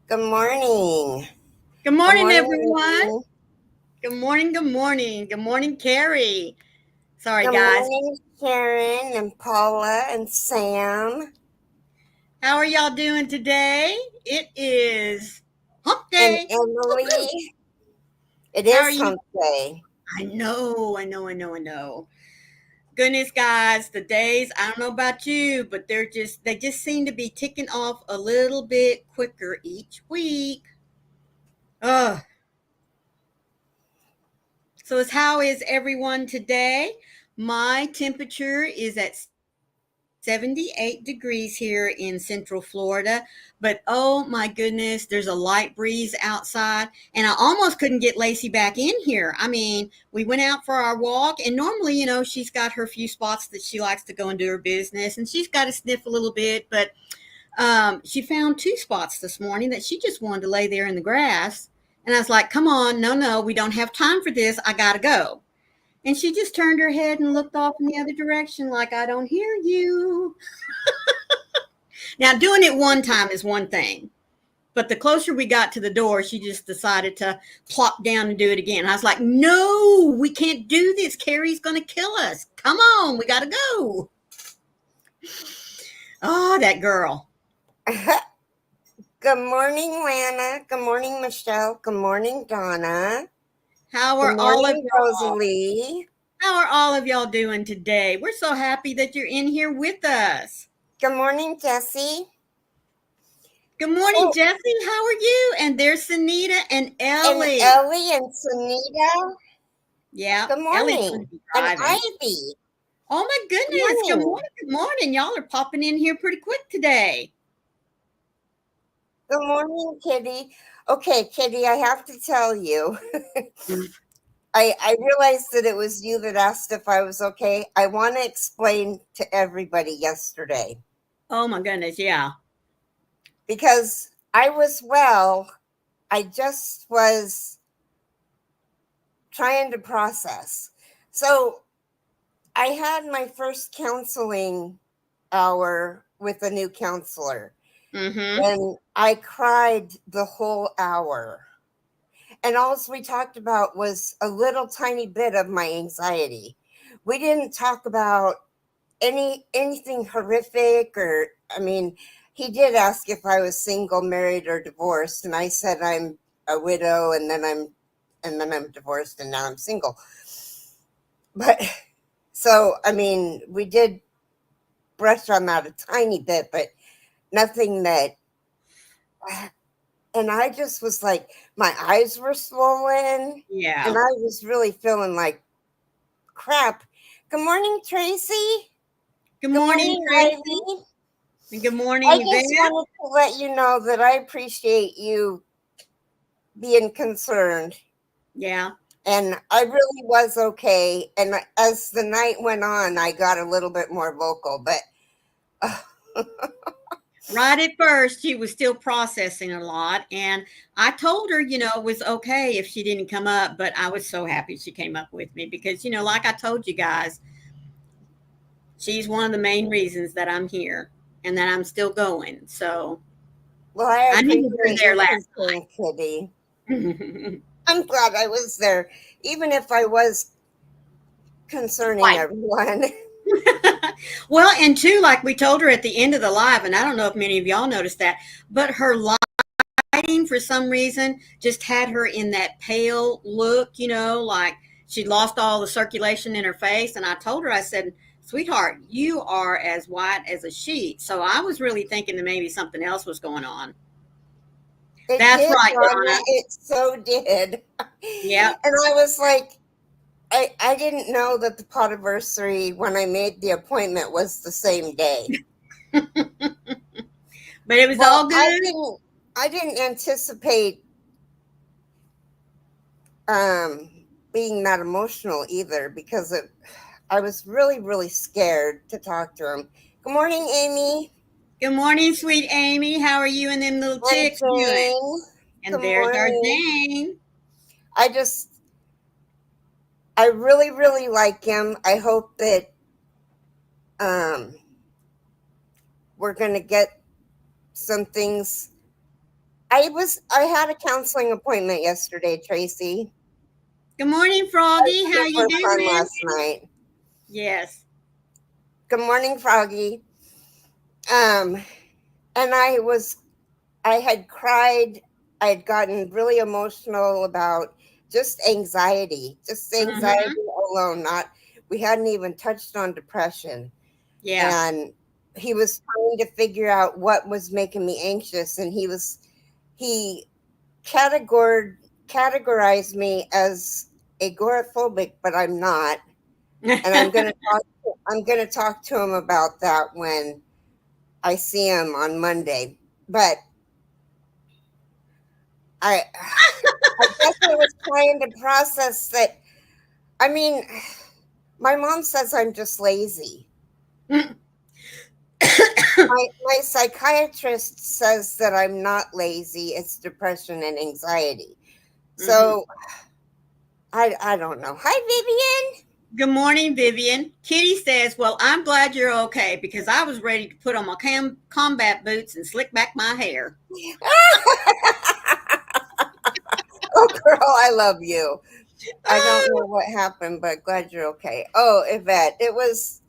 Good morning. Good Good morning, morning, everyone. Amy. Good morning, good morning. Good morning, Carrie. Sorry, Good guys. morning, Sharon and Paula and Sam How are y'all doing today? It is hump and day. Woo-hoo. Emily. It How are is you? hump day. I know. Goodness, guys, the days, I don't know about you, but they just seem to be ticking off a little bit quicker each week. Ugh. So, how is everyone today? My temperature is at 78 degrees here in Central Florida. But oh my goodness, there's a light breeze outside, and I almost couldn't get Lacey back in here. I mean, we went out for our walk, and normally, she's got her few spots that she likes to go and do her business, and she's got to sniff a little bit. But she found two spots this morning that she just wanted to lay there in the grass. And I was like, come on, no, we don't have time for this. I got to go. And she just turned her head and looked off in the other direction like, I don't hear you. Now, doing it one time is one thing, but the closer we got to the door, she just decided to plop down and do it again. I was like, no, we can't do this. Carrie's going to kill us. Come on, we got to go. Oh, that girl. Good morning, Lana. Good morning, Michelle. Good morning, Donna. How Good are all of morning, y'all? Rosalie. How are all of y'all doing today? We're so happy that you're in here with us. Good morning, Jessie. Good morning, So, Jesse. How are you? And there's Sunita and and Ellie. Ellie and Sunita. Yeah, Good Ellie's going morning. to be And driving. Ivy. Oh my Good goodness. Good morning. morning. Good morning. Y'all are popping in here pretty quick today. Good morning, Kitty. Okay, Kitty, I have to tell you. I realized that it was you that asked if I was okay. I want to explain to everybody yesterday Oh my goodness. Yeah. because I was well. I just was trying to process. So I had my first counseling hour with a new counselor, Mm-hmm. and I cried the whole hour. And all we talked about was a little tiny bit of my anxiety. We didn't talk about anything horrific, or I mean, he did ask if I was single, married, or divorced, and I said I'm a widow, and then I'm divorced, and now I'm single. But so I mean, we did brush on that a tiny bit, but nothing that. And I just was like, my eyes were swollen, and Yeah. I was really feeling like crap. Good morning, Tracy. Good Good morning, morning, Tracy. Ivy. And good I morning, just Yvette. wanted to let you know that I appreciate you being concerned. Yeah. And I really was okay. And as the night went on, I got a little bit more vocal. But Right at first, she was still processing a lot. And I told her, it was okay if she didn't come up, but I was so happy she came up with me because, like I told you guys, she's one of the main reasons that I'm here and that I'm still going. So well, I I needed her appreciate there your last concern, Kitty. night. I'm glad I was there, even if I was concerning Right. everyone. Well, and two, like we told her at the end of the live, and I don't know if many of y'all noticed that, but her lighting for some reason just had her in that pale look, like she lost all the circulation in her face. And I told her, I said, sweetheart, you are as white as a sheet. So I was really thinking that maybe something else was going on. It That's did, right, Donna. Donna. It so did. Yep. And I was like, I didn't know that the potiversary when I made the appointment was the same day. But it was Well, all I good. didn't I didn't anticipate um being that emotional either because I was really, really scared to talk to him. Good morning, Amy Good morning, sweet Amy. How are you and them little and chicks doing? Jane. And Good there's our morning. Jane. I just I really, really like him. I hope that um we're gonna get some things I had a counseling appointment yesterday, Tracy. Good morning, I Froggy. How you super fun doing? last night. Yes. Good morning, Froggy. Um, and I had cried. I had gotten really emotional about just anxiety Mm-hmm. alone. Not we hadn't even touched on depression, Yeah. and he was trying to figure out what was making me anxious, and he categorized categorized me as agoraphobic, but I'm not, and I'm gonna talk to him about that when I see him on Monday. But I I guess I was trying to process that. I mean, my mom says I'm just lazy. My psychiatrist says that I'm not lazy. It's depression and anxiety. Mm-hmm. So I don't know. Hi, Vivian. Good morning, Vivian. Kitty says, "Well, I'm glad you're okay because I was ready to put on my combat boots and slick back my hair." Oh, girl, I love you. I don't know what happened, but glad you're okay. Oh, Yvette, it was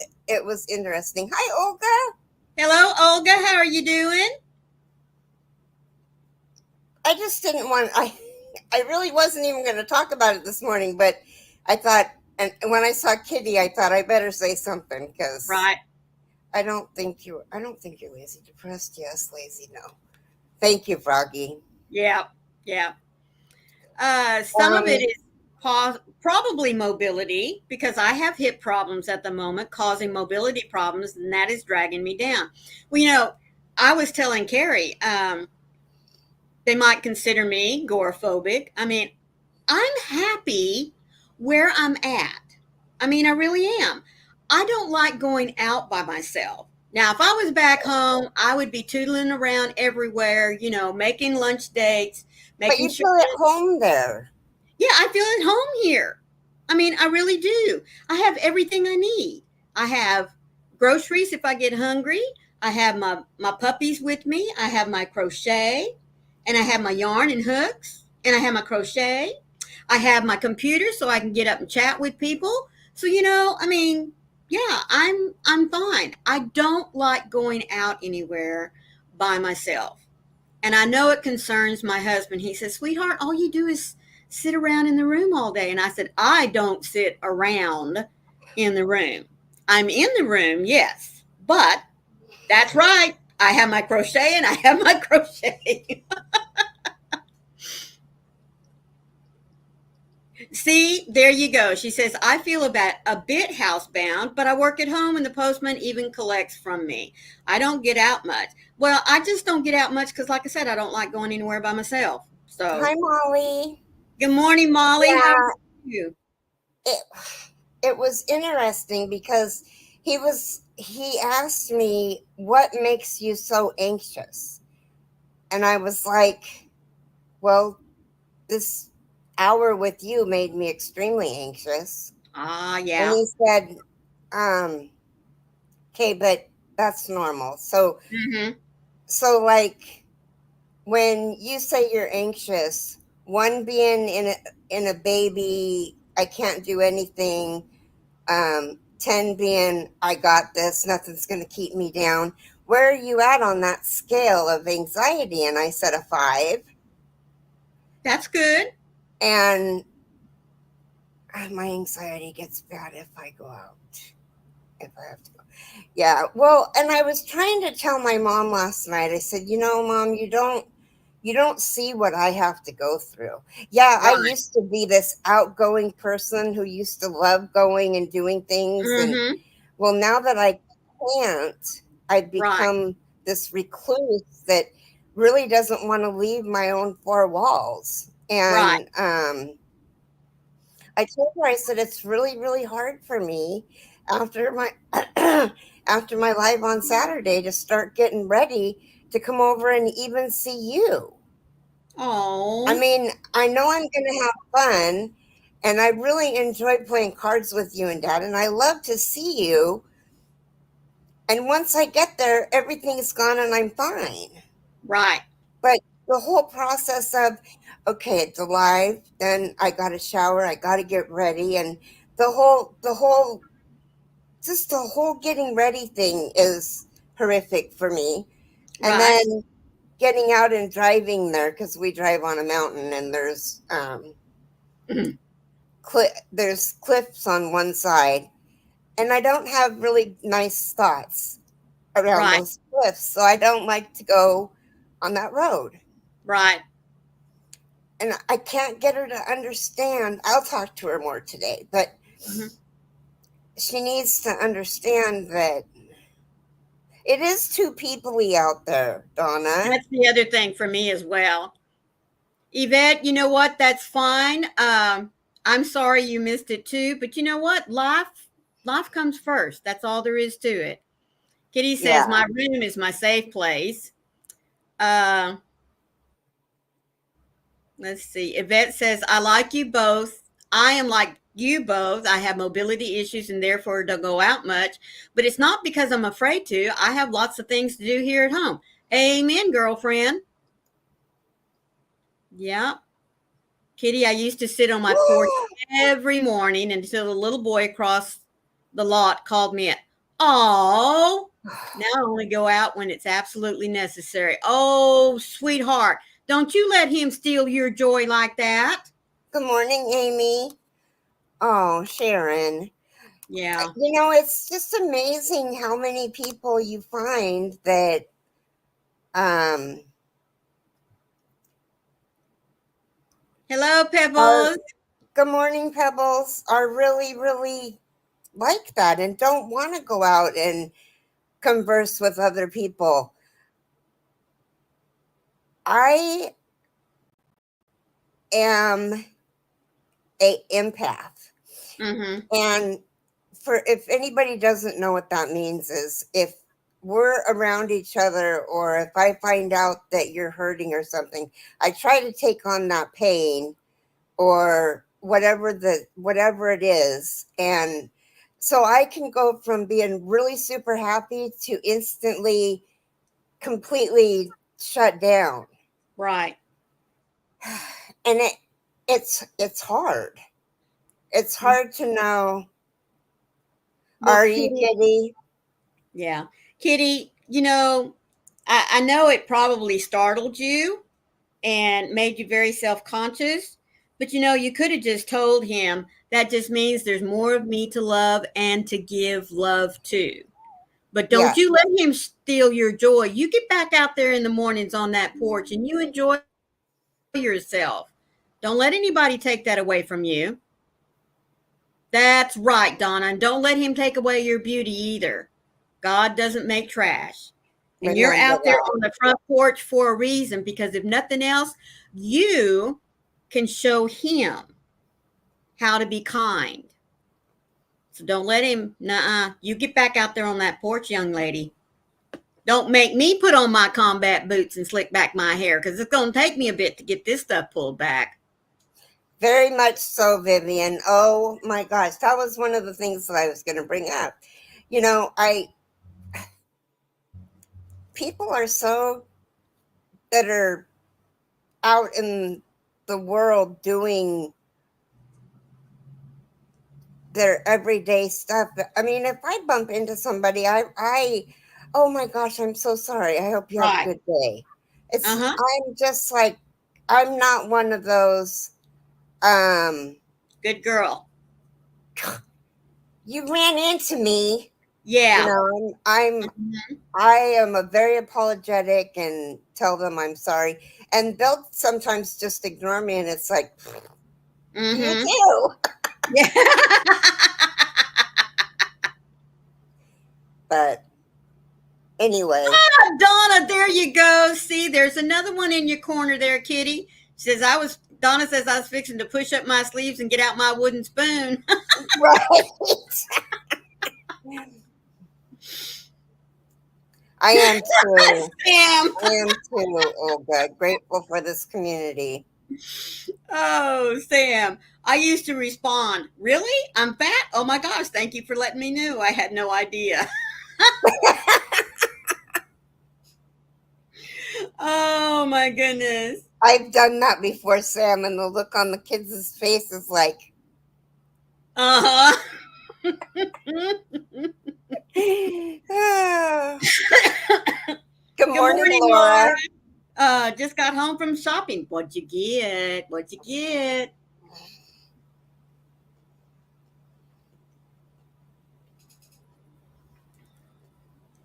interesting. Hi, Olga. Hello, Olga. How are you doing? I just didn't want I really wasn't even going to talk about it this morning, but I thought, and when I saw Kitty, I thought I better say something because Right. I don't think you're lazy. Depressed, yes. Lazy, no. Thank you, Froggy. Yeah. Yeah. Some of it Um, is probably mobility because I have hip problems at the moment, causing mobility problems, and that is dragging me down. Well, I was telling Carrie, they might consider me agoraphobic. I mean, I'm happy where I'm at. I mean, I really am. I don't like going out by myself. Now, if I was back home, I would be tootling around everywhere, making lunch dates, but making you sure. feel at home there. Yeah, I feel at home here. I mean, I really do. I have everything I need. I have groceries if I get hungry. I have my puppies with me. I have my crochet, and I have my yarn and hooks, and I have my crochet. I have my computer so I can get up and chat with people. So, I mean, yeah, I'm fine. I don't like going out anywhere by myself. And I know it concerns my husband. He says, "Sweetheart, all you do is sit around in the room all day." And I said, "I don't sit around in the room. I'm in the room, yes, but that's right. I have my crochet and I have my crochet." See, there you go. She says, "I feel about a bit housebound, but I work at home and the postman even collects from me. I don't get out much." Well, I just don't get out much because, like I said, I don't like going anywhere by myself. So, Hi, Molly. good morning, Molly. How are Yeah, you? it it was interesting because he asked me what makes you so anxious, and I was like, well, this hour with you made me extremely anxious. Ah, And yeah. he said, um, okay, but that's normal. Mhm. Like when you say you're anxious, one being in a baby, I can't do anything. 10 being I got this, nothing's going to keep me down. Where are you at on that scale of anxiety? And I said a 5. That's good. And my anxiety gets bad if I go out, if I have to go. Yeah. Well, and I was trying to tell my mom last night. I said, Mom, you don't see what I have to go through. Yeah, I Right. used to be this outgoing person who used to love going and doing things, and Mhm. well, now that I can't, I've Right. become this recluse that really doesn't want to leave my own four walls. Right. And I told her, I said, it's really, really hard for me after my after my live on Saturday to start getting ready to come over and even see you. I Oh, mean, I know I'm going to have fun, and I really enjoy playing cards with you and Dad, and I love to see you. And once I get there, everything's gone and I'm fine. right. But the whole process of, okay, it's alive, then I got to shower, I got to get ready, and the whole just the whole getting ready thing is horrific for me. And Right. then getting out and driving there, because we drive on a mountain, and there's cliffs on one side, and I don't have really nice thoughts around Right. those cliffs, so I don't like to go on that road. Right. And I can't get her to understand. I'll talk to her more today, but Mhm. she needs to understand that it is too peoply out there, Donna. That's the other thing for me as well. Yvette, you know what? That's fine. I'm sorry you missed it too, but you know what? Life comes first. That's all there is to it. Kitty says Yeah. my room is my safe place. Uh, let's see. Yvette says I like you both. I am like you both. I have mobility issues and therefore don't go out much. But it's not because I'm afraid to. I have lots of things to do here at home. Amen, girlfriend. Yeah. Kitty, I used to sit on my porch every morning until the little boy across the lot called me a oh. Now I only go out when it's absolutely necessary. Oh, sweetheart, don't you let him steal your joy like that. Good morning, Amy. Oh, Sharon. Yeah. It's just amazing how many people you find that um Hello, are, Pebbles. good morning, Pebbles, are really, really like that and don't want to go out and converse with other people. I am a empath. Mm-hmm. And for if anybody doesn't know what that means, is if we're around each other or if I find out that you're hurting or something, I try to take on that pain or whatever it is. And so I can go from being really super happy to instantly completely shut down. Right. And it's hard. It's hard to know. Well, Are you Kitty, Kitty? yeah. Kitty, I know it probably startled you and made you very self conscious. But you could have just told him that just means there's more of me to love and to give love to. But Yeah, don't you let him steal your joy. You get back out there in the mornings on that porch and you enjoy yourself. Don't let anybody take that away from you. That's right, Donna. And don't let him take away your beauty either. God doesn't make trash. And you're remember out there that. on the front porch for a reason because if nothing else, you can show him how to be kind. So don't let him, nuh-uh. You get back out there on that porch, young lady. Don't make me put on my combat boots and slick back my hair because it's going to take me a bit to get this stuff pulled back. Very much so, Vivian. Oh my gosh, that was one of the things that I was going to bring up. I people are so that are out in the world doing their everyday stuff. I mean, if I bump into somebody, oh my gosh, I'm so sorry. I hope you have a Right. good day. Uh huh. I'm just like, I'm not one of those. Um, Good girl. you ran into me. Yeah. I'm I am a very apologetic and tell them I'm sorry, and they'll sometimes just ignore me, and it's like, you Mm-hmm. too. Yeah. But anyway, Donna, there you go. See, there's another one in your corner there, Kitty. Donna says I was fixing to push up my sleeves and get out my wooden spoon. right. I am too. Sam. I am too, Olga. Grateful for this community. Oh, Sam. I used to respond, really? I'm fat? Oh my gosh, thank you for letting me know. I had no idea. Oh my goodness. I've done that before, Sam, and the look on the kids' face is like, Uh-huh. ah. Good Good morning, morning, Laura. Laura. Just got home from shopping. What'd you get? What'd you get?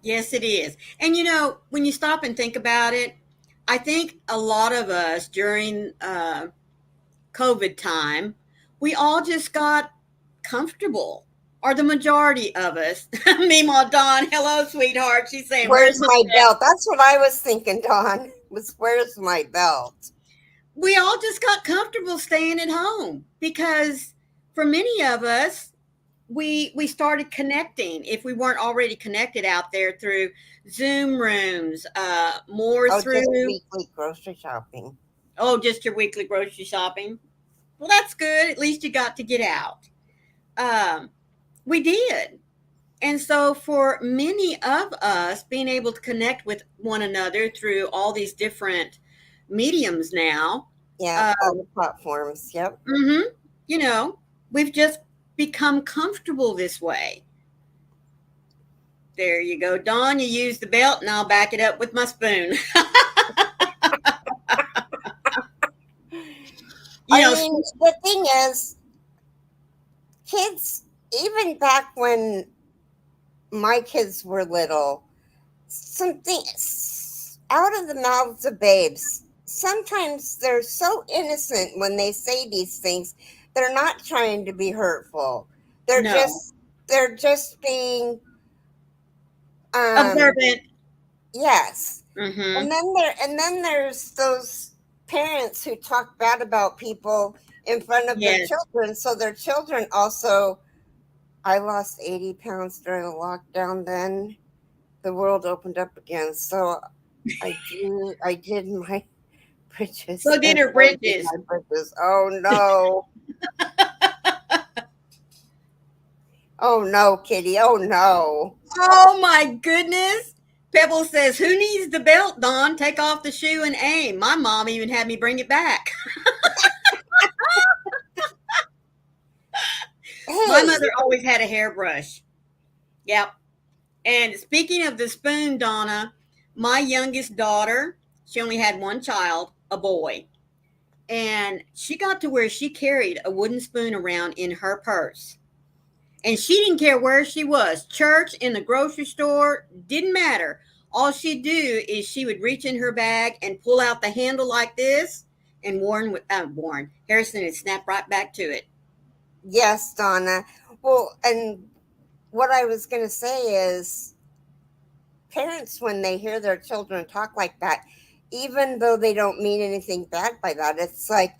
Yes, it is. And when you stop and think about it, I think a lot of us during COVID time, we all just got comfortable, or the majority of us. Meanwhile, Dawn, hello, sweetheart. She's saying, "Where's Where's my my belt?" belt? That's what I was thinking, Dawn. Was where's my belt? We all just got comfortable staying at home because for many of us, we started connecting if we weren't already connected out there through Zoom rooms, more Oh, just through weekly grocery shopping. just your weekly grocery shopping. Well, that's good. At least you got to get out. Um, we did. And so, for many of us, being able to connect with one another through all these different mediums now, Yeah, uh, all the platforms. Yep. mhm, you know, we've just become comfortable this way. There you go, Dawn. You use the belt, and I'll back it up with my spoon. you I know, mean, the thing is, kids, even back when my kids were little, something out of the mouths of babes. Sometimes they're so innocent when they say these things. They're not trying to be hurtful. They're no, just they're just being um observant. yes. Mm-hmm. And then there's those parents who talk bad about people in front of their Yes. children, so their children also. I lost 80 pounds during the lockdown. Then the world opened up again, so I did my bridges So did and her undid bridges. my bridges. Oh no. Oh no, Kitty. Oh no. Oh my goodness. Pebble says, "Who needs the belt, Don? Take off the shoe and aim." My mom even had me bring it back. My Hey, mother always had a hairbrush. Yep. And speaking of the spoon, Donna, my youngest daughter, she only had one child, a boy. And she got to where she carried a wooden spoon around in her purse. And she didn't care where she was, church, in the grocery store, didn't matter. All she'd do is she would reach in her bag and pull out the handle like this, and Warren Harrison would snap right back to it. yes, Donna. Well, and what I was going to say is parents, when they hear their children talk like that, even though they don't mean anything bad by that, it's like,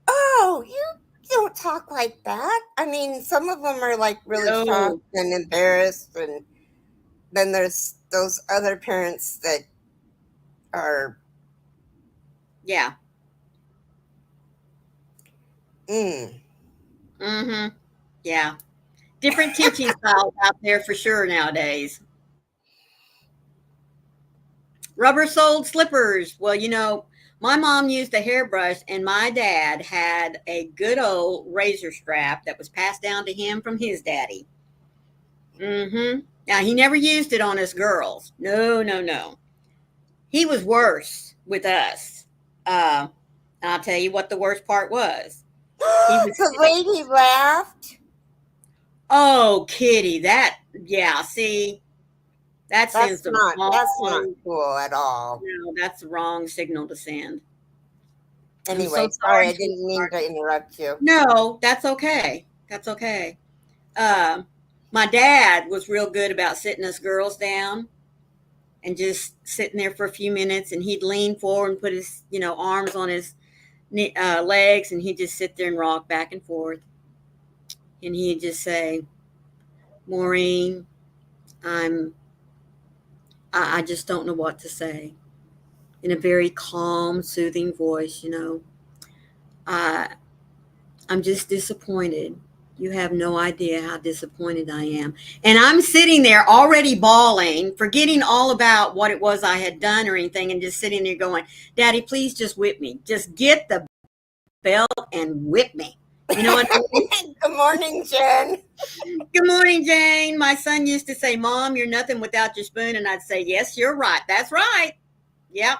oh, you don't talk like that. I mean, some of them are like really shocked No, and embarrassed. And then there's those other parents that are, yeah, mm. mm-hmm, yeah. Different teaching styles out there for sure nowadays. Rubber soled slippers. Well, my mom used a hairbrush, and my dad had a good old razor strap that was passed down to him from his daddy. Mm-hmm. Now, he never used it on us girls. No, no, no. He was worse with us. Uh, and I'll tell you what the worst part was. He was, The lady laughed. oh, Kitty, yeah, see, that sends the That's not wrong, cool at all. no, that's the wrong signal to send. I'm so Anyway, sorry, sorry, I didn't mean sweetheart. to interrupt you. No, that's okay. That's okay. Uh, my dad was real good about sitting us girls down and just sitting there for a few minutes, and he'd lean forward and put his arms on his legs, and he'd just sit there and rock back and forth, and he'd just say, "Maureen, i'm I just don't know what to say," in a very calm, soothing voice. I I'm just disappointed. You have no idea how disappointed I am. And I'm sitting there already bawling, forgetting all about what it was I had done or anything, and just sitting there going, Daddy, please just whip me. Just get the belt and whip me. You know what I mean? Good morning, Jen. Good morning, Jane. My son used to say, Mom, you're nothing without your spoon. And I'd say, yes, you're right. That's right. Yep.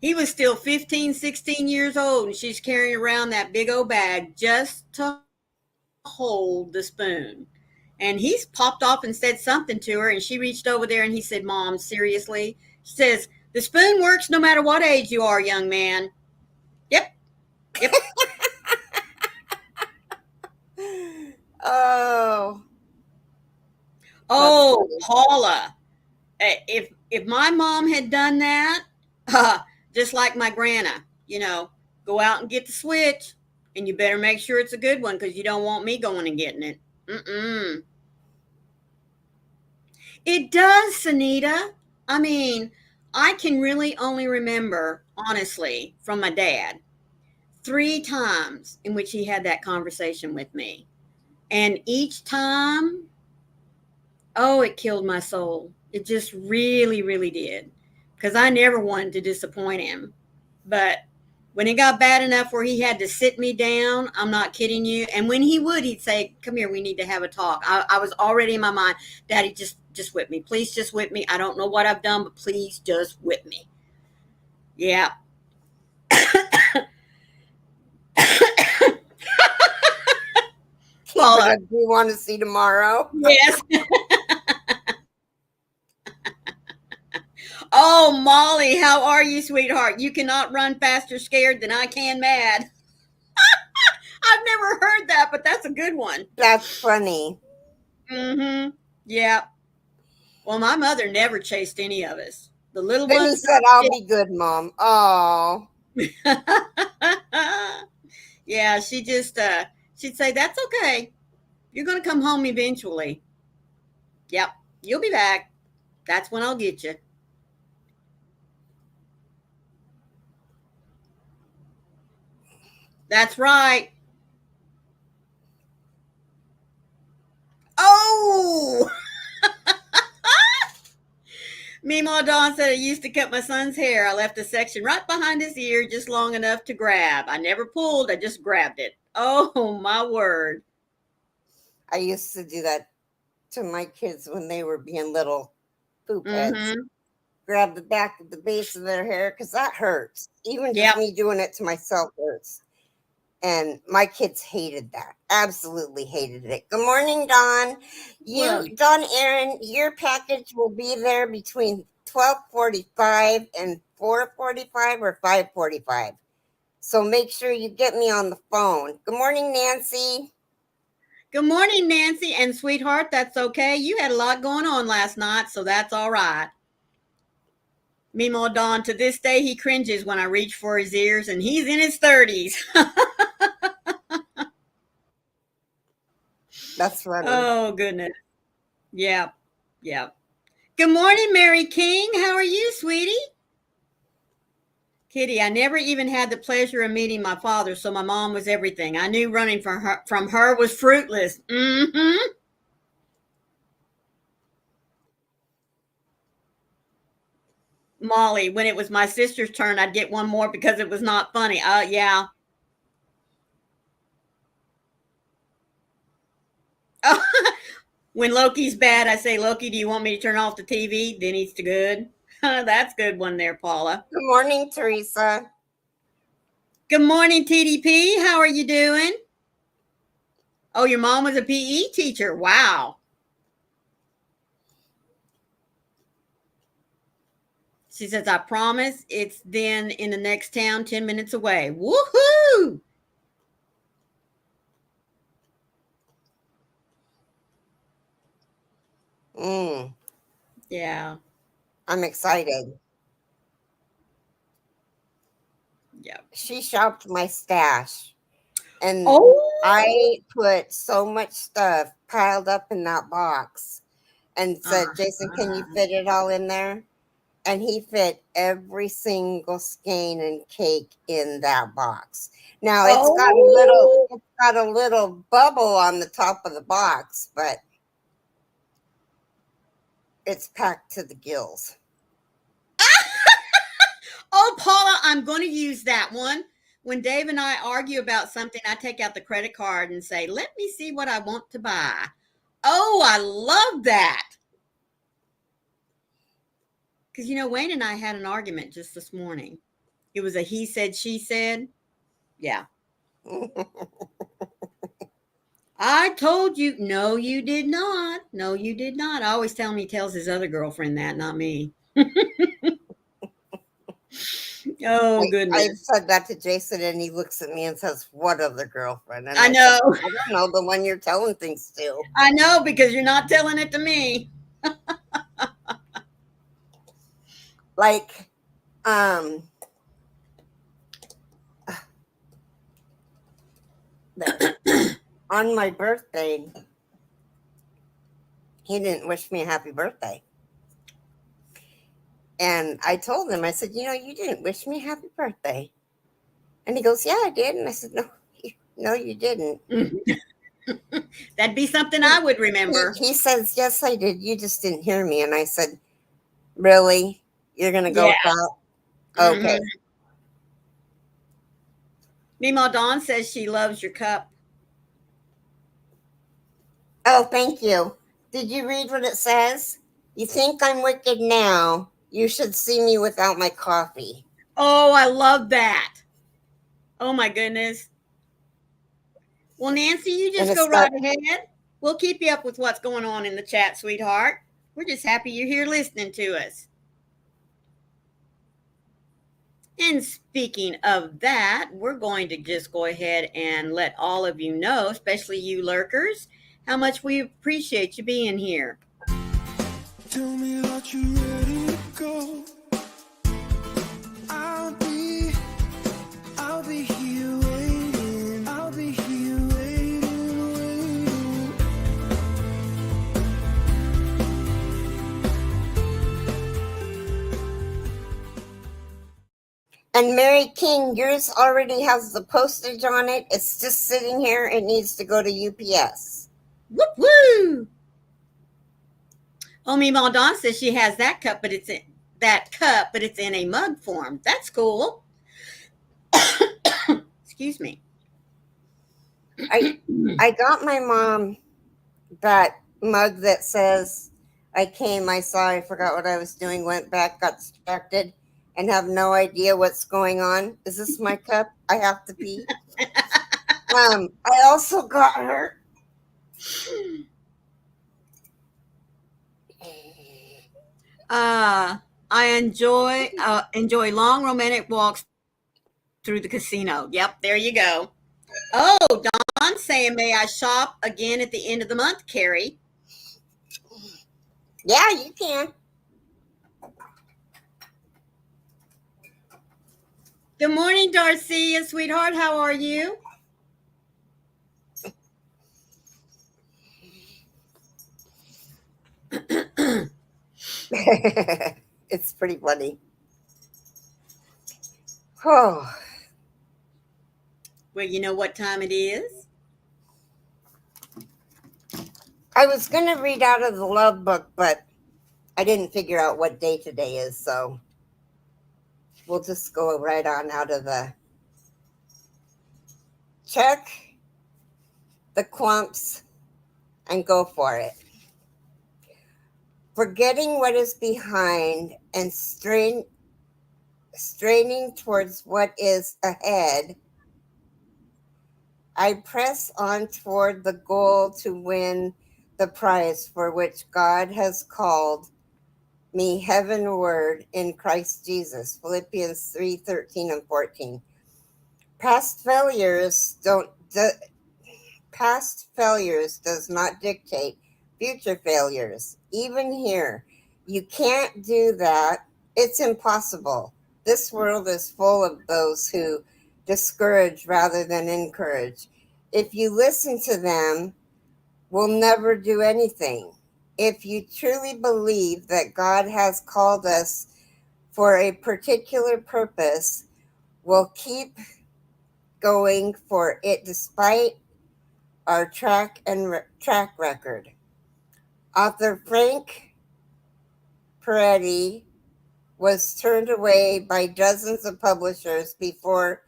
He was still 15, 16 years old, and she's carrying around that big old bag just to hold the spoon. And he's popped off and said something to her, and she reached over there and he said, Mom, seriously? She says, the spoon works no matter what age you are, young man. Yep, yep. Oh, that's Oh, funny. Paula, if my mom had done that, just like my grandma, go out and get the switch, and you better make sure it's a good one because you don't want me going and getting it. Mm-mm. It does, Sanita. I mean, I can really only remember, honestly, from my dad, three times in which he had that conversation with me. And each time, oh, it killed my soul. It just really, really did. Because I never wanted to disappoint him. But when it got bad enough where he had to sit me down, I'm not kidding you. And when he would, he'd say, come here, we need to have a talk. I was already in my mind, Daddy, just whip me. Please just whip me. I don't know what I've done, but please just whip me. Yeah. Keep it Paula. up. Do you want to see tomorrow? Yes. Oh, Molly, how are you, sweetheart? You cannot run faster scared than I can mad. I've never heard that, but that's a good one. That's funny. Mm-hmm. Yeah. Well, my mother never chased any of us. The little Then he ones said, I'll be good, Mom. Oh, got yeah, she'd say, that's okay. You're gonna come home eventually. Yep, you'll be back. That's when I'll get you. That's right. Oh, Meemaw Dawn said I used to cut my son's hair. I left a section right behind his ear just long enough to grab. I never pulled, I just grabbed it. Oh, my word. I used to do that to my kids when they were being little poop heads. Mm-hmm. Grab the back of the base of their hair because that hurts. Even just Yep. me doing it to myself hurts. And my kids hated that. Absolutely hated it. Good morning, Don. Well, Don Aaron, your package will be there between 12:45 and 4:45 or 5:45. So make sure you get me on the phone. Good morning, Nancy. good morning, Nancy. And sweetheart, that's okay. You had a lot going on last night, so that's all right. Meemaw Dawn, to this day, he cringes when I reach for his ears, and he's in his 30s. That's funny. Oh, goodness. Yep. Yep. Good morning, Mary King. How are you, sweetie? Kitty, I never even had the pleasure of meeting my father, so my mom was everything. I knew running from her was fruitless. Mm-hmm. Molly, when it was my sister's turn, I'd get one more because it was not funny. Yeah. When Loki's bad, I say, Loki, do you want me to turn off the TV? Then he's good. That's a good one there, Paula. Good morning, Teresa. Good morning, TDP. How are you doing? Oh, your mom was a PE teacher. Wow. She says, I promise it's then in the next town, 10 minutes away. Woohoo! Mm, Yeah. I'm excited. Yeah. She shopped my stash, and Oh. I put so much stuff piled up in that box and said, Jason, can you Uh-huh. fit it all in there? and he fit every single skein and cake in that box. Now Oh, it's got a little bubble on the top of the box, but it's packed to the gills. oh, Paula, I'm going to use that one. When Dave and I argue about something, I take out the credit card and say, let me see what I want to buy. Oh, I love that. Because, Wayne and I had an argument just this morning. It was a he said, she said. Yeah. I told you. No, you did not. No, you did not. I always tell him he tells his other girlfriend that, not me. Oh, I've goodness. said that to Jason, and he looks at me and says, "What other girlfriend?" And I I said, know. "I don't know, the one you're telling things to." I know because you're not telling it to me. Like, um, there. On my birthday, he didn't wish me a happy birthday. And I told him, I said, you didn't wish me a happy birthday. And he goes, yeah, I did. And I said, no, no, you didn't. That'd be something He, I would remember. he says, yes, I did. You just didn't hear me. And I said, really? You're going to go Yeah. with that? Okay. Mm-hmm. Meemaw Dawn says she loves your cup. Oh, thank you. Did you read what it says? You think I'm wicked now. You should see me without my coffee. Oh, I love that. Oh, my goodness. Well, Nancy, you And just it's go got right ahead. We'll keep you up with what's going on in the chat, sweetheart. We're just happy you're here listening to us. And speaking of that, we're going to just go ahead and let all of you know, especially you lurkers, how much we appreciate you being here. Tell me that you're ready to go. I'll be, I'll be here waiting. I'll be here waiting, waiting. And Mary King, yours already has the postage on it. It's just sitting here. It needs to go to UPS. Whoop woo! Oh, Meemaw Dawn says she has that cup, but it's in a mug form. That's cool. Excuse me. I I got my mom that mug that says I came, I saw, I forgot what I was doing, went back, got distracted, and have no idea what's going on. Is this my cup? I have to pee. I also got her. I enjoy long romantic walks through the casino. Yep, there you go. Oh, Don saying, may I shop again at the end of the month, Carrie? Yeah, you can. Good morning, Darcia, sweetheart. How are you? It's pretty funny. Oh, Well, you know what time it is? I was going to read out of the love book, but I didn't figure out what day today is, so we'll just go right on out of the check the clumps and go for it. Forgetting what is behind and straining towards what is ahead, I press on toward the goal to win the prize for which God has called me heavenward in Christ Jesus. Philippians 3:13 and 14. Past failures don't Past failures does not dictate future failures. Even here, you can't do that. It's impossible. This world is full of those who discourage rather than encourage. If you listen to them, we'll never do anything. If you truly believe that God has called us for a particular purpose will keep going for it despite our track record. Author Frank Peretti was turned away by dozens of publishers before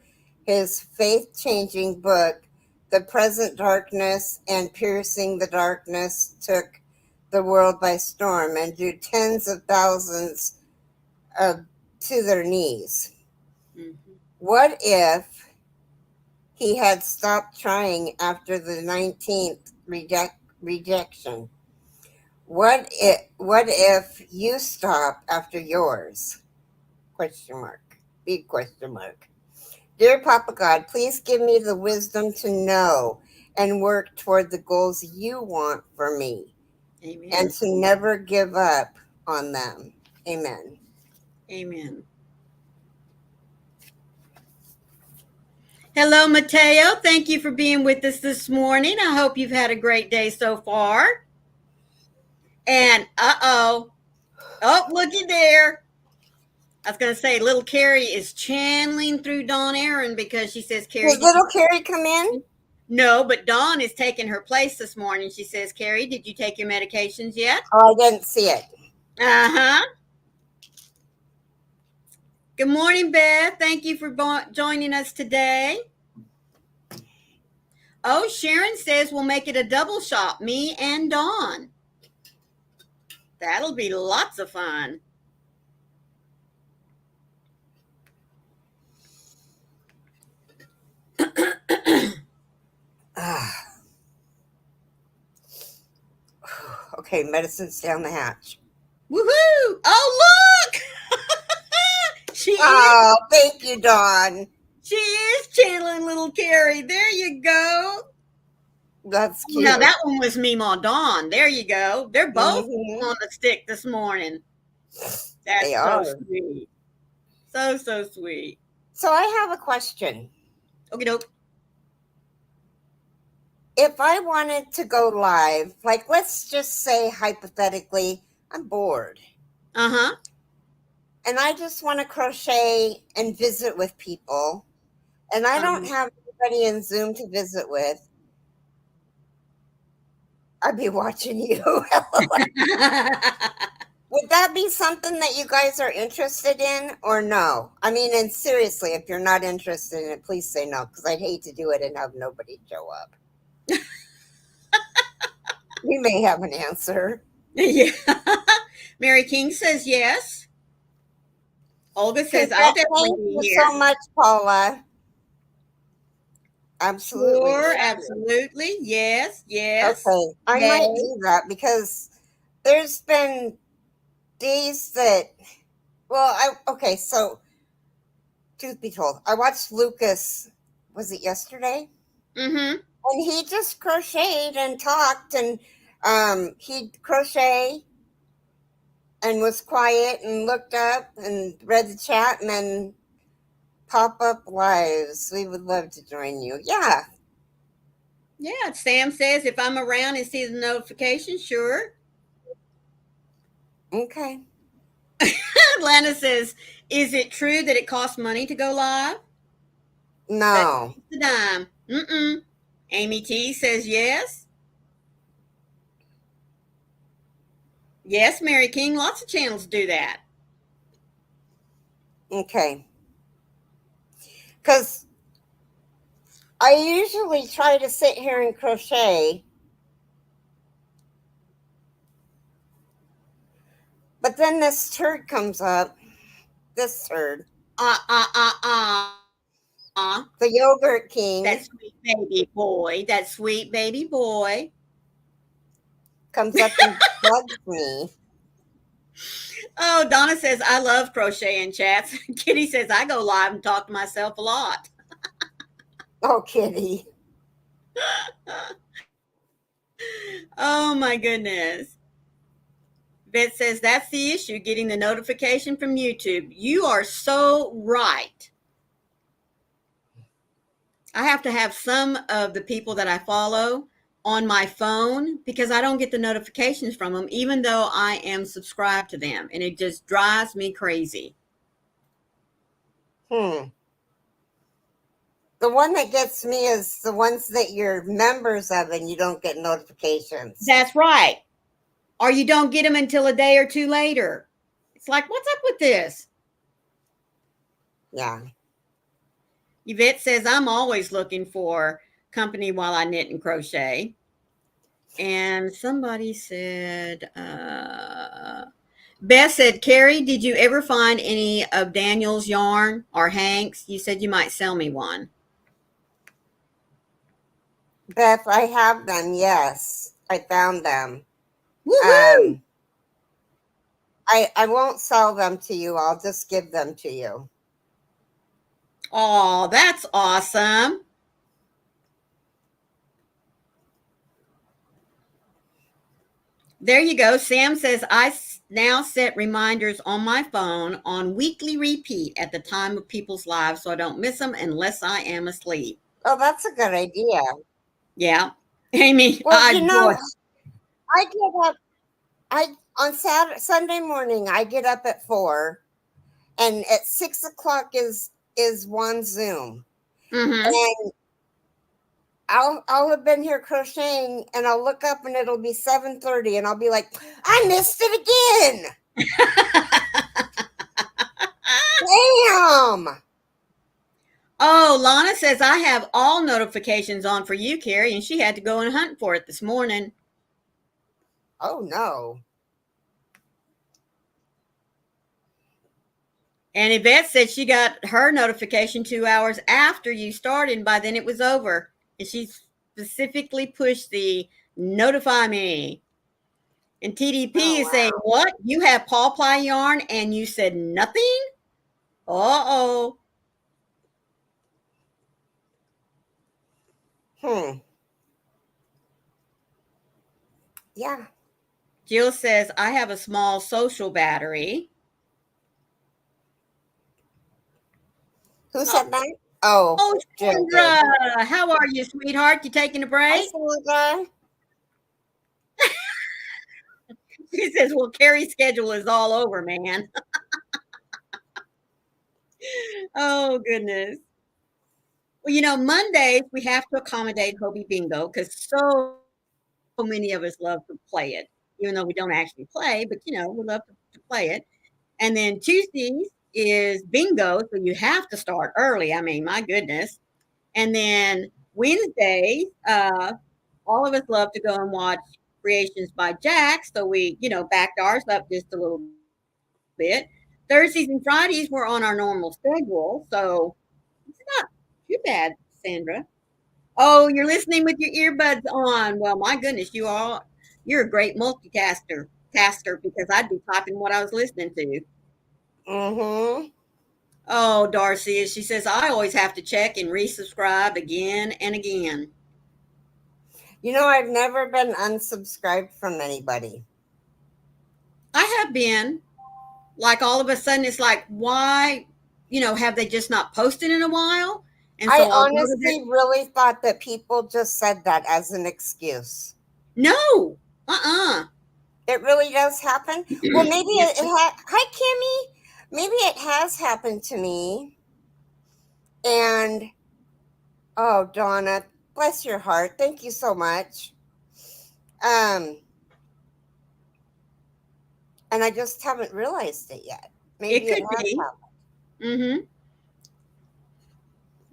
his faith-changing book, The Present Darkness and Piercing the Darkness, took the world by storm and drew tens of thousands to their knees. Mm-hmm. What if he had stopped trying after the 19th rejection? What if you stop after yours? Question mark. Big question mark. Dear Papa God, please give me the wisdom to know and work toward the goals you want for me Amen. and to never give up on them. Amen. Amen. Hello, Mateo. Thank you for being with us this morning. I hope you've had a great day so far. And oh, looky there. I was going to say, little Carrie is channeling through Dawn Aaron because she says, Carrie, Did little Carrie come in? No, but Dawn is taking her place this morning. She says, Carrie, did you take your medications yet? Oh, I didn't see it. Uh-huh. Good morning, Beth. Thank you for joining us today. Oh, Sharon says we'll make it a double shot, me and Dawn. That'll be lots of fun. Okay, medicine's down the hatch. Woohoo! Oh, look! Oh, thank you, Dawn. She is channeling little Carrie. There you go. That's cute. Now that one was Meemaw Dawn. There you go. They're both Mhm. on the stick this morning. That's They so are. sweet. So sweet. So I have a question. Okie doke. If I wanted to go live, like let's just say hypothetically, I'm bored Uh-huh. and I just want to crochet and visit with people, and I don't have anybody in Zoom to visit with, I'd be watching you. Would that be something that you guys are interested in or no? I mean, and seriously, if you're not interested in it, please say no, because I'd hate to do it and have nobody show up. We may have an answer. Yeah. Mary King says yes. Olga says I'll definitely Thank be you here. so much, Paula. Absolutely. Sure, absolutely. Yes. Okay, I Yay. might do that because there's been days that, okay, so truth be told, I watched Lucas, was it yesterday? Mm-hmm. And he just crocheted and talked, and he'd crochet and was quiet and looked up and read the chat and then pop up lives. We would love to join you. Yeah. Yeah. Sam says if I'm around and see the notification, sure. Okay. Atlanta says, is it true that it costs money to go live? No. That's the dime. Mm-mm. Amy T says yes. Yes, Mary King. Lots of channels do that. Okay. Because I usually try to sit here and crochet, but then this turd comes up. This turd. The yogurt king. That sweet baby boy. That sweet baby boy. Comes up and bugs me. Oh, Donna says, I love crocheting chats. Kitty says, I go live and talk to myself a lot. Oh, Kitty. Oh, my goodness. Beth says, that's the issue, getting the notification from YouTube. You are so right. I have to have some of the people that I follow on my phone because I don't get the notifications from them, even though I am subscribed to them. And it just drives me crazy. Hmm. The one that gets me is the ones that you're members of and you don't get notifications. That's right. Or you don't get them until a day or two later. It's like, what's up with this? Yeah. Yvette says, I'm always looking for company while I knit and crochet. And somebody said, Beth said, Carrie, did you ever find any of Daniel's yarn or Hank's? You said you might sell me one. Beth, I have them. Yes, I found them. Woohoo! Um, I won't sell them to you. I'll just give them to you. Oh, that's awesome. There you go. Sam says, now set reminders on my phone on weekly repeat at the time of people's lives so I don't miss them unless I am asleep. Oh, that's a good idea. Yeah. Amy, Well, I boy, I get up. I on Saturday, Sunday morning. I get up at 4, and at 6 o'clock is one Zoom, mm-hmm. and I'll have been here crocheting, and I'll look up, and it'll be 7:30, and I'll be like, I missed it again. Damn. Oh, Lana says, I have all notifications on for you, Carrie, and she had to go and hunt for it this morning. Oh no. And Yvette said she got her notification 2 hours after you started, and by then it was over. And she specifically pushed the notify me. And TDP is saying, wow. what? You have paw ply yarn and you said nothing? Uh-oh. Yeah. Jill says, I have a small social battery. Who said that? Oh, Oh, Jill did. Sandra, how are you, sweetheart? You taking a Hi, break? Sandra. She says, well, Carrie's schedule is all over, man. Oh, goodness. Well, Mondays we have to accommodate Hobie Bingo because so many of us love to play it, even though we don't actually play, but we love to play it. And then Tuesdays is bingo, so you have to start early. I mean, my goodness. And then Wednesdays, all of us love to go and watch Creations by Jack, so we, backed ours up just a little bit. Thursdays and Fridays we're on our normal schedule, so it's not too bad, Sandra. Oh, you're listening with your earbuds on. Well, my goodness, you're a great tasker because I'd be typing what I was listening to. Mm-hmm. Oh, Darcy, she says, I always have to check and resubscribe again and again. I've never been unsubscribed from anybody. I have been. Like all of a sudden, it's like, why, have they just not posted in a while? And I so I'll go to honestly really thought that people just said that as an excuse. No, uh-uh. It really does happen. Well, maybe Yes. Hi, Kimmy. Maybe it has happened to me. And oh, Donna, bless your heart. Thank you so much. And I just haven't realized it yet. It Maybe it could has be. happened. Mm-hmm.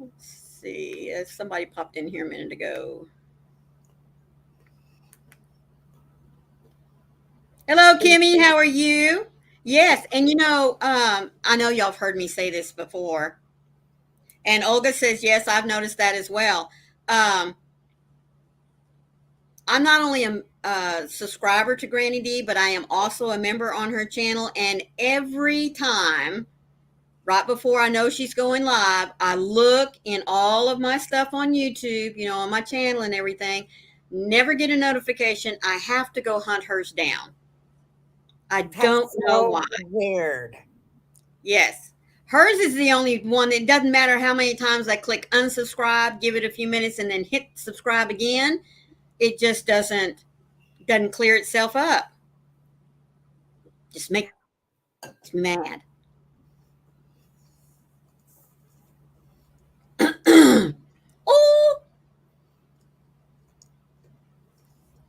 Let's see. Somebody popped in here a minute ago. Hello, Kimmy. How are you? Yes, and I know y'all have heard me say this before. And Olga says, yes, I've noticed that as well. I'm not only a subscriber to Granny D, but I am also a member on her channel. And every time, right before I know she's going live, I look in all of my stuff on YouTube, on my channel and everything. Never get a notification. I have to go hunt hers down. I don't That's know so why. weird. Yes. Hers is the only one. It doesn't matter how many times I click unsubscribe, give it a few minutes, and then hit subscribe again. It just doesn't clear itself up. Just makes me mad.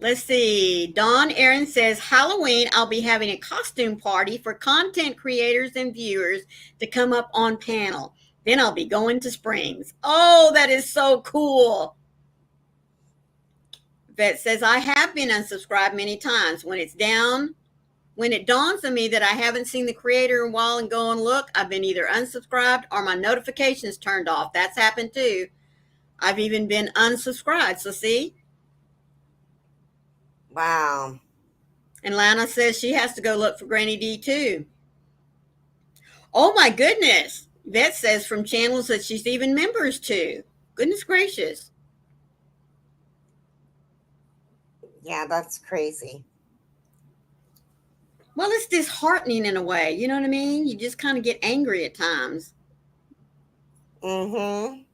Let's see. Dawn Aaron says Halloween, I'll be having a costume party for content creators and viewers to come up on panel. Then I'll be going to Springs. Oh, that is so cool. Vet says I have been unsubscribed many times. When it dawns on me that I haven't seen the creator in a while and go and look, I've been either unsubscribed or my notifications turned off. That's happened too. I've even been unsubscribed. So see? Wow. And Lana says she has to go look for Granny D too. Oh my goodness. Vet says from channels that she's even members to. Goodness gracious. Yeah, that's crazy. Well, it's disheartening in a way. You know what I mean? You just kind of get angry at times. Mm-hmm.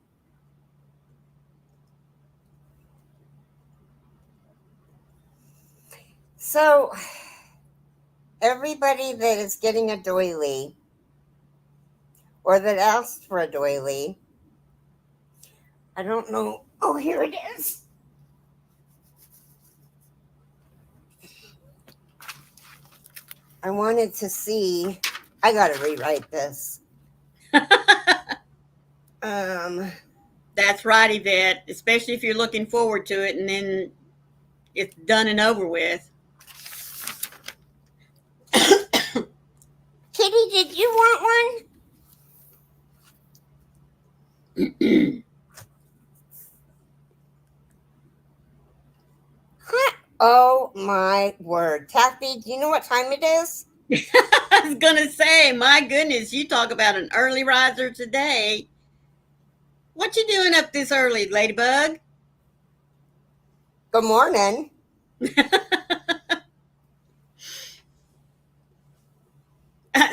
So, everybody that is getting a doily or that asked for a doily, I don't know. Oh, here it is. I wanted to see. I got to rewrite this. That's right, Yvette, especially if you're looking forward to it and then it's done and over with. Kitty, did you want one? Huh? Oh my word. Taffy, do you know what time it is? I was going to say, my goodness, you talk about an early riser today. What you doing up this early, Ladybug? Good morning.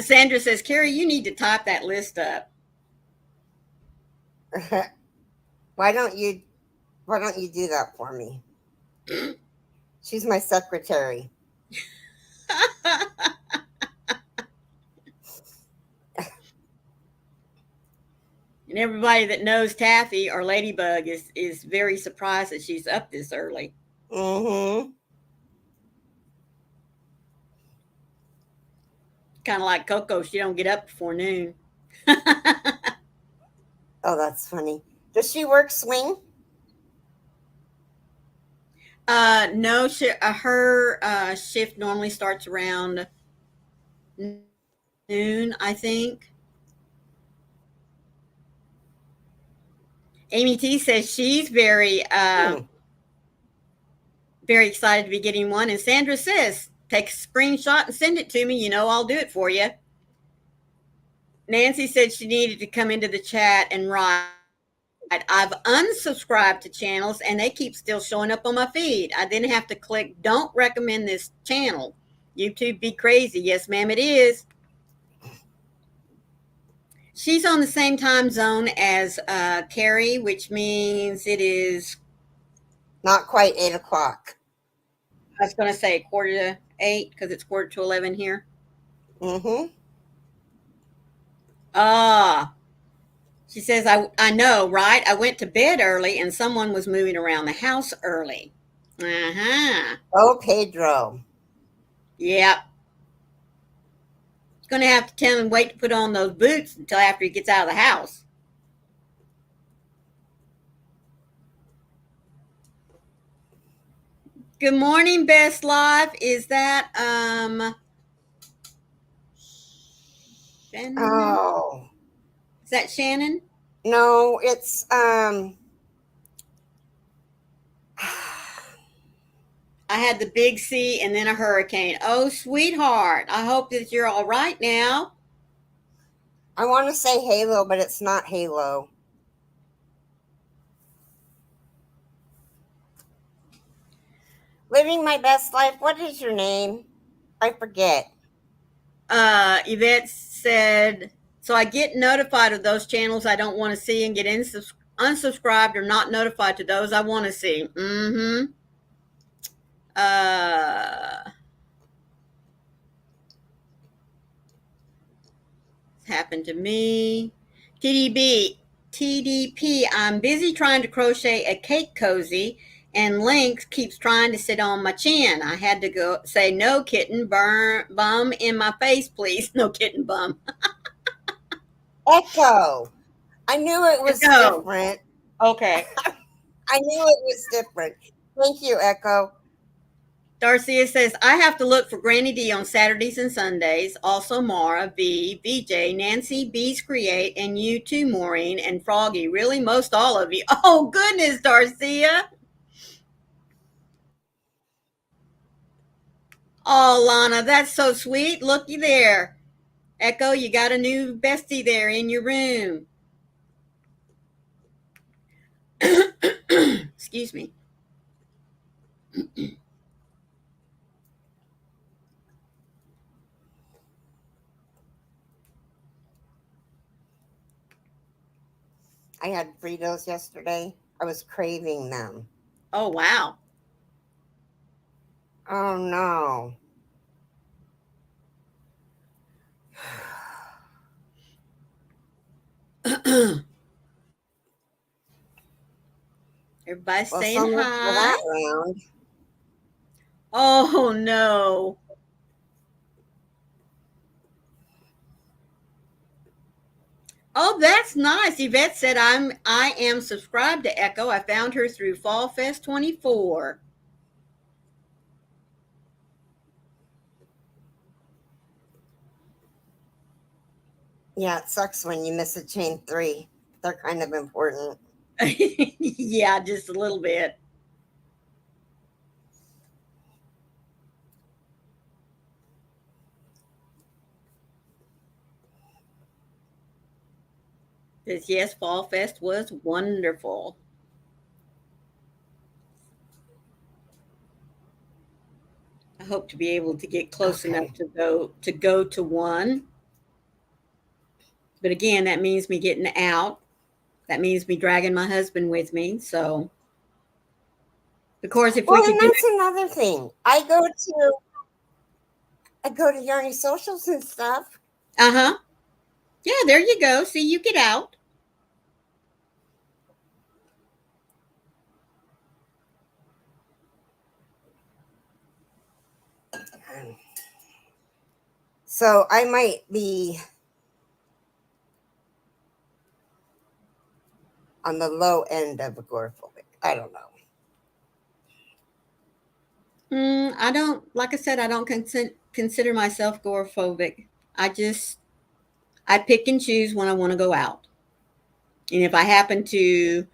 Sandra says, Carrie, you need to type that list up. Why don't you do that for me? She's my secretary. And everybody that knows Taffy or Ladybug is very surprised that she's up this early. Mm-hmm. Kind of like Coco, she don't get up before noon. Oh, that's funny. Does she work swing? No, her shift normally starts around noon, I think. Amy T says she's very excited to be getting one. And Sandra says, take a screenshot and send it to me. You know, I'll do it for you. Nancy said she needed to come into the chat and write, I've unsubscribed to channels and they keep still showing up on my feed. I then have to click, don't recommend this channel. YouTube be crazy. Yes, ma'am, it is. She's on the same time zone as Carrie, which means it is not quite 8 o'clock. I was going to say 7:45 because it's 11:45 here. Mm-hmm. She says, I know, right? I went to bed early and someone was moving around the house early. Uh-huh. Oh, Pedro. Yep. He's going to have to tell him wait to put on those boots until after he gets out of the house. Good morning, Best Life. Is that Shannon? Oh. Is that Shannon? No, it's I had the big C and then a hurricane. Oh, sweetheart. I hope that you're all right now. I want to say Halo, but it's not Halo. Living my best life. What is your name? I forget. Yvette said, so I get notified of those channels I don't want to see and get unsubscribed or not notified to those I want to see. Mm-hmm. It's happened to me. TDP, I'm busy trying to crochet a cake cozy And Lynx keeps trying to sit on my chin. I had to go say, no, kitten, bum in my face, please. No, kitten, bum. Echo. I knew it was No. different. Okay. I knew it was different. Thank you, Echo. Darcia says, I have to look for Granny D on Saturdays and Sundays. Also, Mara, V, VJ, Nancy, Bees Create, and you too, Maureen, and Froggy. Really, most all of you. Oh, goodness, Darcia. Oh, Lana, that's so sweet. Looky there. Echo, you got a new bestie there in your room. Excuse me. I had Fritos yesterday. I was craving them. Oh, wow. Oh no. Everybody's Well, saying so much for hi. that round. Oh, no. Oh, that's nice. Yvette said I am subscribed to Echo. I found her through Fall Fest 24. Yeah, it sucks when you miss a chain 3. They're kind of important. Yeah, just a little bit. Says yes, Fall Fest was wonderful. I hope to be able to get close enough Okay. to go to one. But again, that means me getting out. That means me dragging my husband with me. So, of course, if we Well, could and do that's it. another thing. I go to Yarny socials and stuff. Uh huh. Yeah, there you go. See, you get out. So I might be on the low end of agoraphobic. I don't know. I don't, like I said, I don't consider myself agoraphobic. I just, I pick and choose when I want to go out. And if I happen to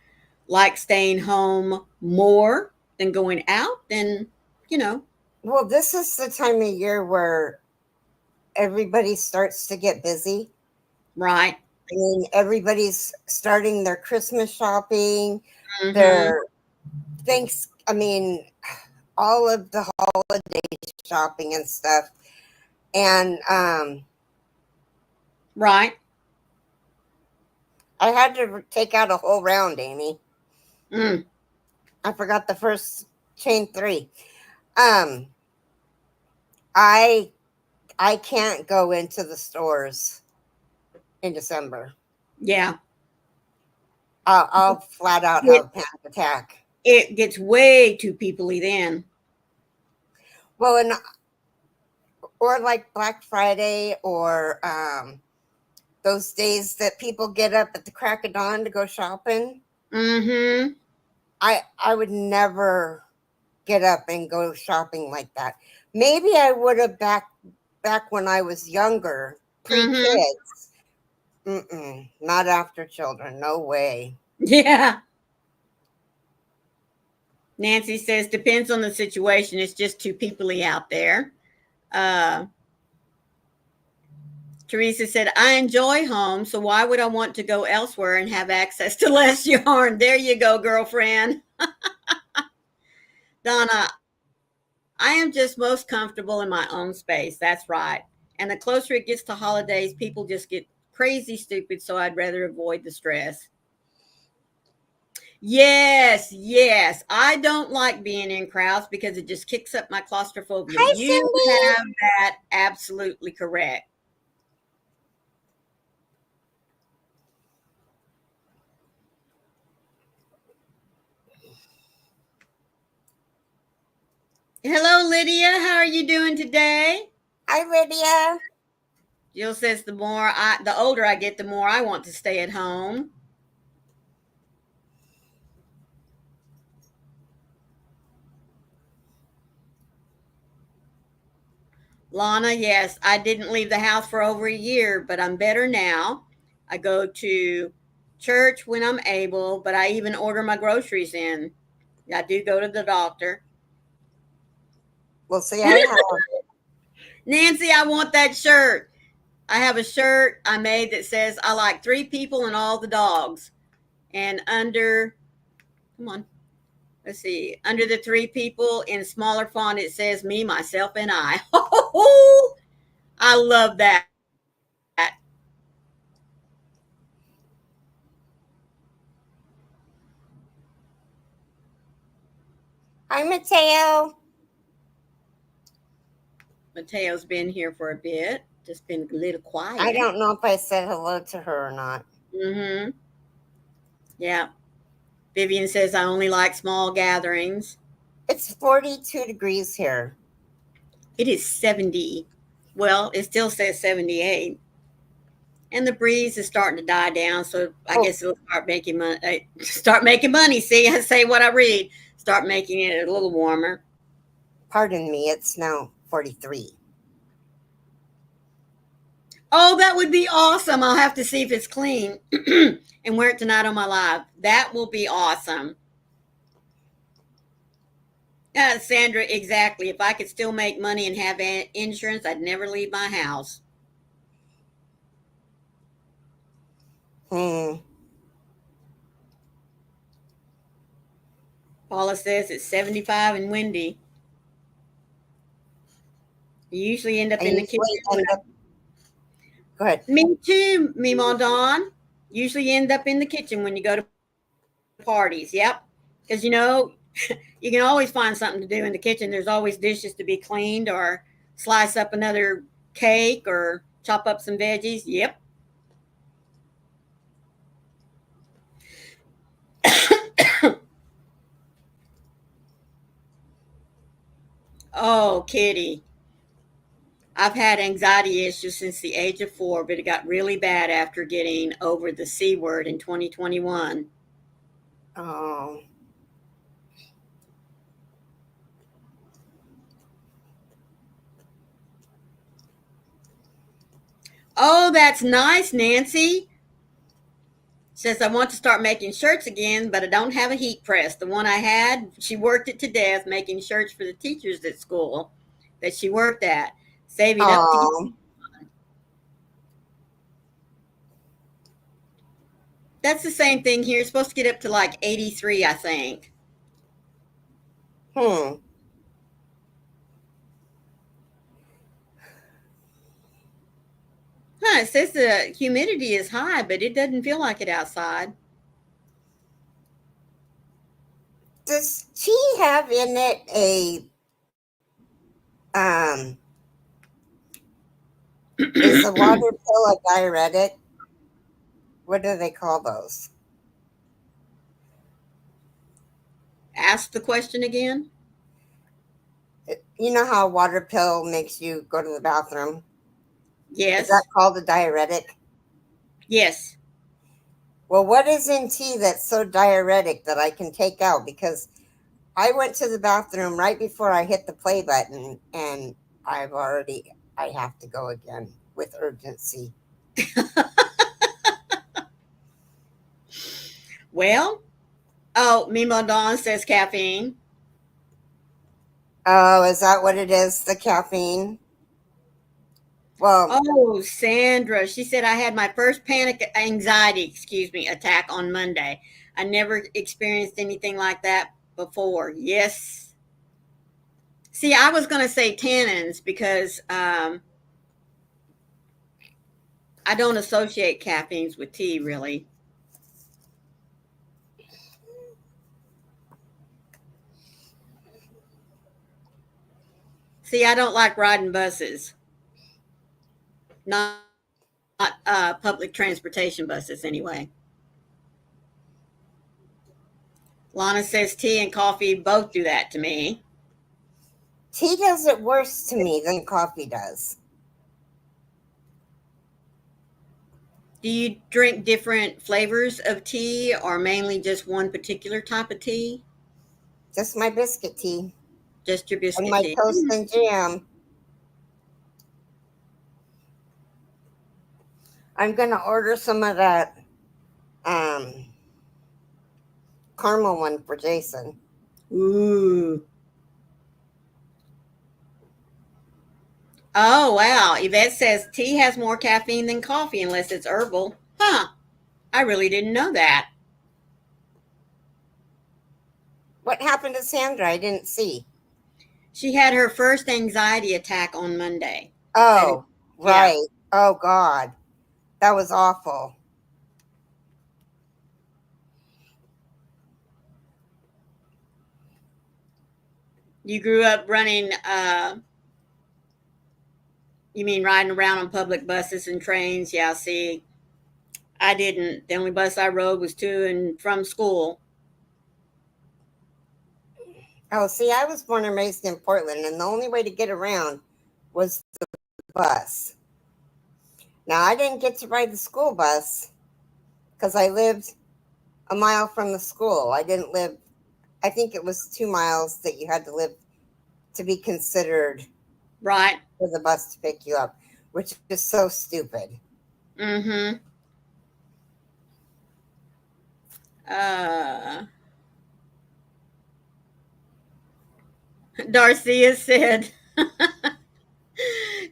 like staying home more than going out, then, you know, Well, this is the time of year where everybody starts to get busy. right. I mean, everybody's starting their Christmas shopping, Mm-hmm. their thanks. I mean, all of the holiday shopping and stuff. And Right. I had to take out a whole round, Amy. Mm. I forgot the first chain 3. Um, I I can't go into the stores in December. Yeah. I'll flat out It, have a panic attack. it gets way too peoply then. Well, and or like Black Friday or those days that people get up at the crack of dawn to go shopping. Mm-hmm. I would never get up and go shopping like that. Maybe I would have back when I was younger, pre Mm-hmm. kids. Not after children. No way. Yeah. Nancy says, depends on the situation. It's just too peoply out there. Uh, Teresa said, I enjoy home, so why would I want to go elsewhere and have access to less yarn? There you go, girlfriend. Donna, I am just most comfortable in my own space. That's right. And the closer it gets to holidays, people just get crazy stupid, so I'd rather avoid the stress. Yes, yes. I don't like being in crowds because it just kicks up my claustrophobia. Hi, You Cindy. have that absolutely correct. Hello, Lydia. How are you doing today? Hi, Lydia. Jill says the older I get, the more I want to stay at home. Lana, yes, I didn't leave the house for over a year, but I'm better now. I go to church when I'm able, but I even order my groceries in. I do go to the doctor. Well, see, I have. Nancy, I want that shirt. I have a shirt I made that says I like 3 people and all the dogs. And come on, let's see, under the 3 people in smaller font, it says me, myself, and I. I love that. Hi, Mateo. Mateo's been here for a bit, just been a little I quiet. don't know if I said hello to her or not. Mm-hmm. Yeah. Vivian says I only like small gatherings. It's 42 degrees here. It is 70. Well, it still says 78. And the breeze is starting to die down, so I Oh, guess it'll start making money. Start making money. See, I say what I read. Start making it a little warmer. pardon me. It's now 43. Oh, that would be awesome. I'll have to see if it's clean and wear it tonight on my live. That will be awesome. Sandra, exactly. If I could still make money and have insurance, I'd never leave my house. Hmm. Paula says it's 75 and windy. You usually end I up in the kitchen. usually end up. Go ahead. Me too, Mima Dawn. Usually end up in the kitchen when you go to parties. Yep. Because, you can always find something to do in the kitchen. There's always dishes to be cleaned or slice up another cake or chop up some veggies. Yep. Oh, Kitty. I've had anxiety issues since the age of 4, but it got really bad after getting over the C word in 2021. Oh, Oh, that's nice, Nancy. Says I want to start making shirts again, but I don't have a heat press. The one I had, she worked it to death making shirts for the teachers at school that she worked at, saving up to get. oh. That's the same thing here. It's supposed to get up to like 83, I think. Hmm. Huh, it says the humidity is high, but it doesn't feel like it outside. Does tea have in it um? Is the water pill a diuretic? What do they call those? Ask the question again. You know how a water pill makes you go to the bathroom? Is that Yes. called a diuretic? Yes. Well, what is in tea that's so diuretic that I can take out? Because I went to the bathroom right before I hit the play button, and I have to go again with urgency. Well, oh, Mimo Dawn says caffeine. Oh, is that what it is? The caffeine? Well, Oh, Sandra. She said I had my first attack on Monday. I never experienced anything like that before. Yes. See, I was going to say tannins because I don't associate caffeines with tea really. See, I don't like riding buses, not public transportation buses anyway. Lana says tea and coffee both do that to me. Tea does it worse to me than coffee does. Do you drink different flavors of tea or mainly just one particular type of tea? Just my biscuit tea Just your and biscuit my tea? toast and jam. I'm gonna order some of that um, caramel one for Jason. Ooh. Oh, wow. Yvette says tea has more caffeine than coffee unless it's herbal. Huh. I really didn't know that. What happened to Sandra? I didn't see. She had her first anxiety attack on Monday. And Oh, yeah, right. Oh, God. That was awful. you grew up running, you mean riding around on public buses and trains? Yeah, see, I didn't. The only bus I rode was to and from school. Oh, see, I was born and raised in Portland, and the only way to get around was the bus. Now, I didn't get to ride the school bus because I lived a mile from the school. I didn't live, I think it was 2 miles that you had to live to be considered Right. for the bus to pick you up, which is so stupid. Mm-hmm. Uh, Darcia said,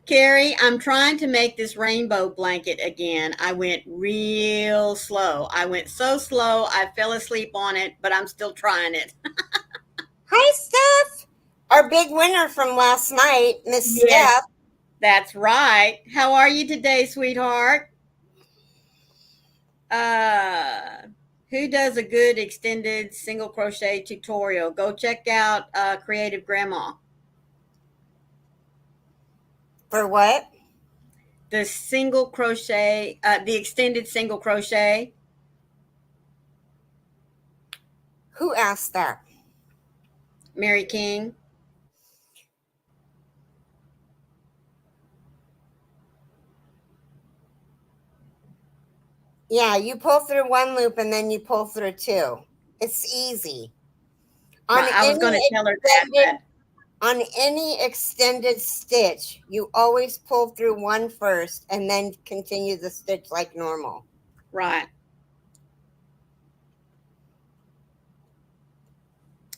Carrie, I'm trying to make this rainbow blanket again. I went real slow. I went so slow, I fell asleep on it, but I'm still trying it. Hi, Steph. Our big winner from last night, Miss Yes, Steph. that's right. How are you today, sweetheart? Uh, who does a good extended single crochet tutorial? Go check out Creative Grandma. For what? The single crochet, the extended single crochet. Who asked that? Mary King. Yeah, you pull through one loop and then you pull through two. It's easy. On I was going any to tell her that, extended on any extended stitch, you always pull through one first and then continue the stitch like normal. right.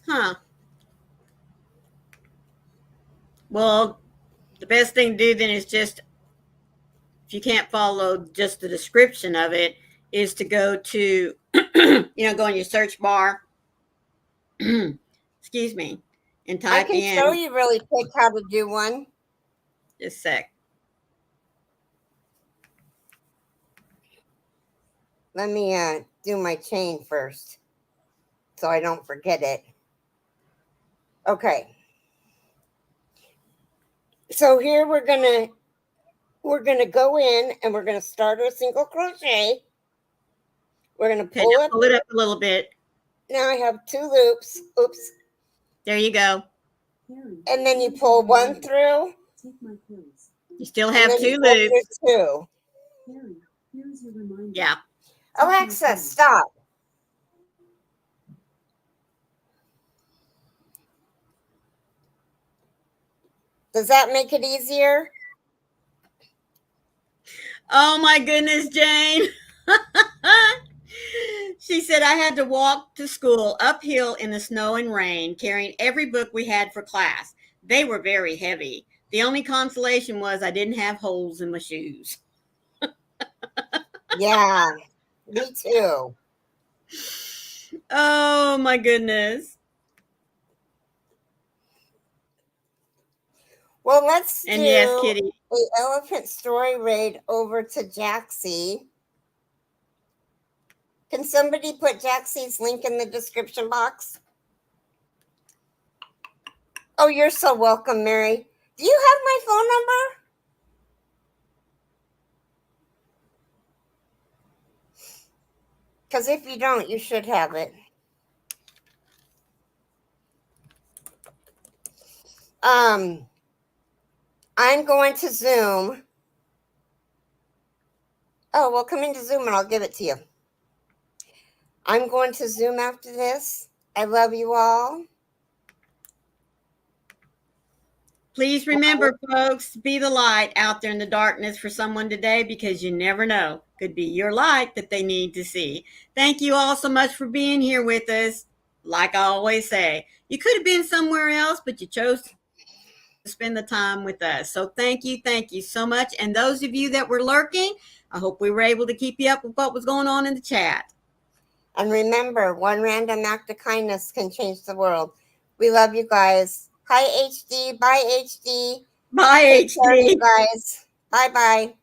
Huh. Well, the best thing to do then is just, if you can't follow just the description of it, is to go to, go in your search bar, excuse me, and I type can show in, you really quick how to do one. just a sec. Let me do my chain first so I don't forget it. Okay. So here we're gonna go in and we're gonna start our single crochet. We're gonna Okay, pull now up. pull it up a little bit. Now I have two loops. Oops. There you go. And then you pull one through. You still And have then you two pull loops. through two. Yeah. Alexa, stop. Does that make it easier? Oh my goodness, Jane. She said I had to walk to school uphill in the snow and rain, carrying every book we had for class. They were very heavy. The only consolation was I didn't have holes in my shoes. Yeah, me too. Oh my goodness. Well, let's And yes, do Kitty. the elephant story raid over to Jaxie. Can somebody put Jaxie's link in the description box? Oh, you're so welcome, Mary. Do you have my phone number? Because if you don't, you should have it. I'm going to Zoom. Oh, well, come into Zoom and I'll give it to you. I'm going to Zoom after this. I love you all. Please remember, folks, be the light out there in the darkness for someone today, because you never know. Could be your light that they need to see. Thank you all so much for being here with us. Like I always say, you could have been somewhere else, but you chose to spend the time with us. So thank you so much. And those of you that were lurking, I hope we were able to keep you up with what was going on in the chat. And remember, one random act of kindness can change the world. We love you guys. Hi, HD. Bye, HD. Bye, Take care, you HD. guys. Bye-bye.